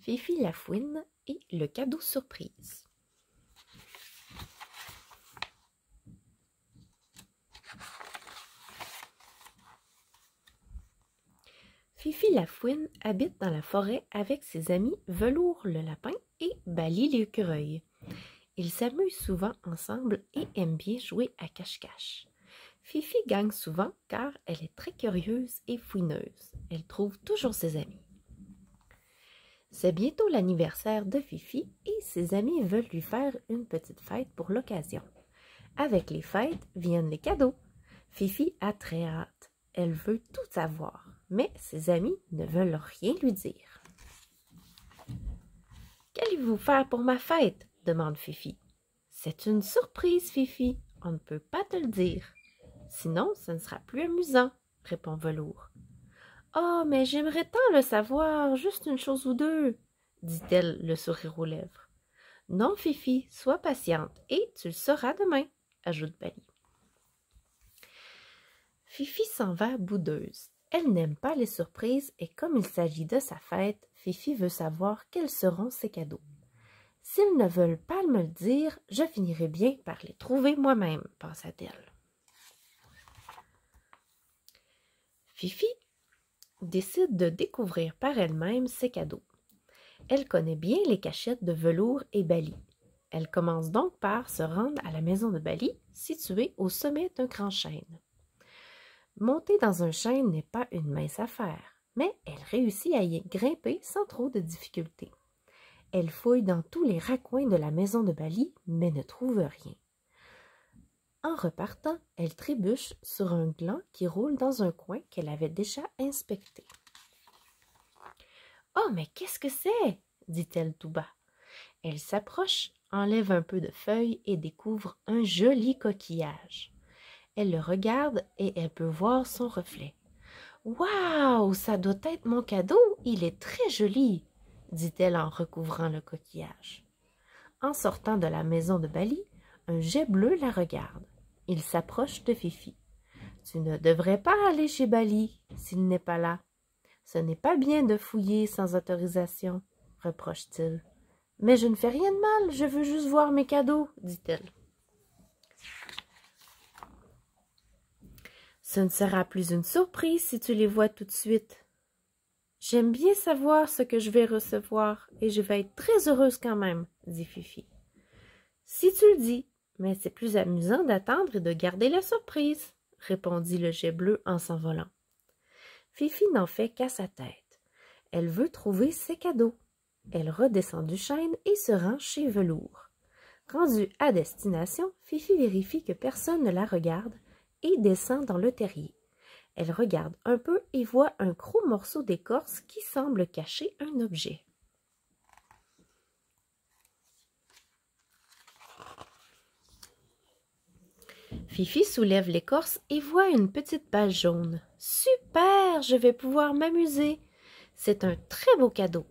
Fifi la fouine et le cadeau surprise. Fifi la fouine habite dans la forêt avec ses amis Velours le lapin et Bali l'écureuil. Ils s'amusent souvent ensemble et aiment bien jouer à cache-cache. Fifi gagne souvent car elle est très curieuse et fouineuse. Elle trouve toujours ses amis. C'est bientôt l'anniversaire de Fifi et ses amis veulent lui faire une petite fête pour l'occasion. Avec les fêtes viennent les cadeaux. Fifi a très hâte. Elle veut tout savoir, mais ses amis ne veulent rien lui dire. « Qu'allez-vous faire pour ma fête? » demande Fifi. « C'est une surprise, Fifi. On ne peut pas te le dire. Sinon, ce ne sera plus amusant, » répond Velours. « Oh, mais j'aimerais tant le savoir, juste une chose ou deux, » dit-elle, le sourire aux lèvres. « Non, Fifi, sois patiente et tu le sauras demain, » ajoute Bali. Fifi s'en va boudeuse. Elle n'aime pas les surprises et comme il s'agit de sa fête, Fifi veut savoir quels seront ses cadeaux. S'ils ne veulent pas me le dire, je finirai bien par les trouver moi-même, pensa-t-elle. Fifi décide de découvrir par elle-même ses cadeaux. Elle connaît bien les cachettes de Velours et Bali. Elle commence donc par se rendre à la maison de Bali, située au sommet d'un grand chêne. Monter dans un chêne n'est pas une mince affaire, mais elle réussit à y grimper sans trop de difficultés. Elle fouille dans tous les raccoins de la maison de Bali, mais ne trouve rien. En repartant, elle trébuche sur un gland qui roule dans un coin qu'elle avait déjà inspecté. « Oh, mais qu'est-ce que c'est? » dit-elle tout bas. Elle s'approche, enlève un peu de feuilles et découvre un joli coquillage. Elle le regarde et elle peut voir son reflet. « Waouh, ça doit être mon cadeau, il est très joli !» dit-elle en recouvrant le coquillage. En sortant de la maison de Bali, un jet bleu la regarde. Il s'approche de Fifi. « Tu ne devrais pas aller chez Bali s'il n'est pas là. Ce n'est pas bien de fouiller sans autorisation, » reproche-t-il. « Mais je ne fais rien de mal, je veux juste voir mes cadeaux, » dit-elle. « Ce ne sera plus une surprise si tu les vois tout de suite. J'aime bien savoir ce que je vais recevoir et je vais être très heureuse quand même, » dit Fifi. « Si tu le dis, mais c'est plus amusant d'attendre et de garder la surprise, » répondit le jet bleu en s'envolant. Fifi n'en fait qu'à sa tête. Elle veut trouver ses cadeaux. Elle redescend du chêne et se rend chez Velours. Rendue à destination, Fifi vérifie que personne ne la regarde et descend dans le terrier. Elle regarde un peu et voit un gros morceau d'écorce qui semble cacher un objet. Fifi soulève l'écorce et voit une petite balle jaune. « Super, je vais pouvoir m'amuser. C'est un très beau cadeau, »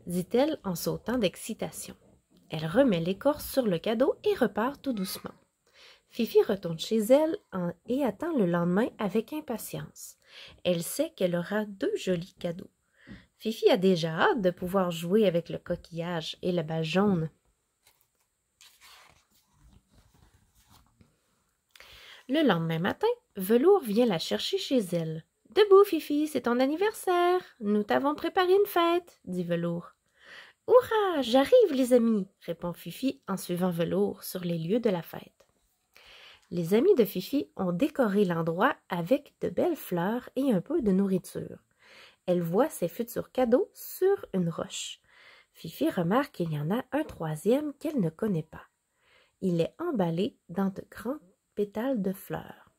dit-elle en sautant d'excitation. Elle remet l'écorce sur le cadeau et repart tout doucement. Fifi retourne chez elle et attend le lendemain avec impatience. Elle sait qu'elle aura 2 jolis cadeaux. Fifi a déjà hâte de pouvoir jouer avec le coquillage et la balle jaune. Le lendemain matin, Velours vient la chercher chez elle. « Debout, Fifi, c'est ton anniversaire. Nous t'avons préparé une fête, » dit Velours. « Hurrah, j'arrive, les amis, » répond Fifi en suivant Velours sur les lieux de la fête. Les amis de Fifi ont décoré l'endroit avec de belles fleurs et un peu de nourriture. Elle voit ses futurs cadeaux sur une roche. Fifi remarque qu'il y en a un troisième qu'elle ne connaît pas. Il est emballé dans de grands pétales de fleurs.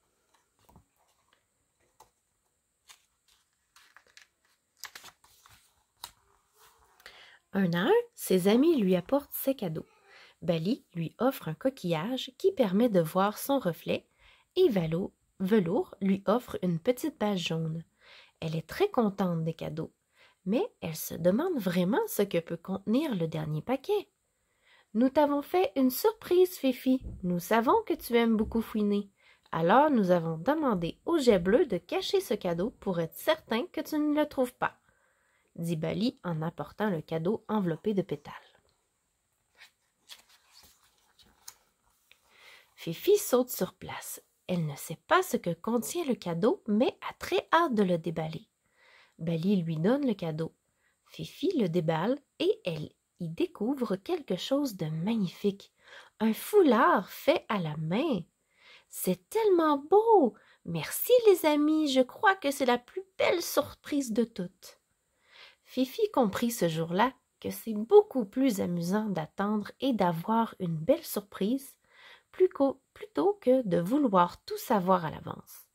Un à un, ses amis lui apportent ses cadeaux. Bali lui offre un coquillage qui permet de voir son reflet et Velours lui offre une petite balle jaune. Elle est très contente des cadeaux, mais elle se demande vraiment ce que peut contenir le dernier paquet. « Nous t'avons fait une surprise, Fifi. Nous savons que tu aimes beaucoup fouiner. Alors nous avons demandé au jet bleu de cacher ce cadeau pour être certain que tu ne le trouves pas. » dit Bali en apportant le cadeau enveloppé de pétales. Fifi saute sur place. Elle ne sait pas ce que contient le cadeau, mais a très hâte de le déballer. Bali lui donne le cadeau. Fifi le déballe et elle y découvre quelque chose de magnifique. Un foulard fait à la main. C'est tellement beau! Merci les amis, je crois que c'est la plus belle surprise de toutes. Fifi comprit ce jour-là que c'est beaucoup plus amusant d'attendre et d'avoir une belle surprise plutôt que de vouloir tout savoir à l'avance.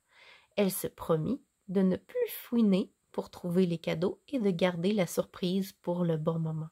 Elle se promit de ne plus fouiner pour trouver les cadeaux et de garder la surprise pour le bon moment.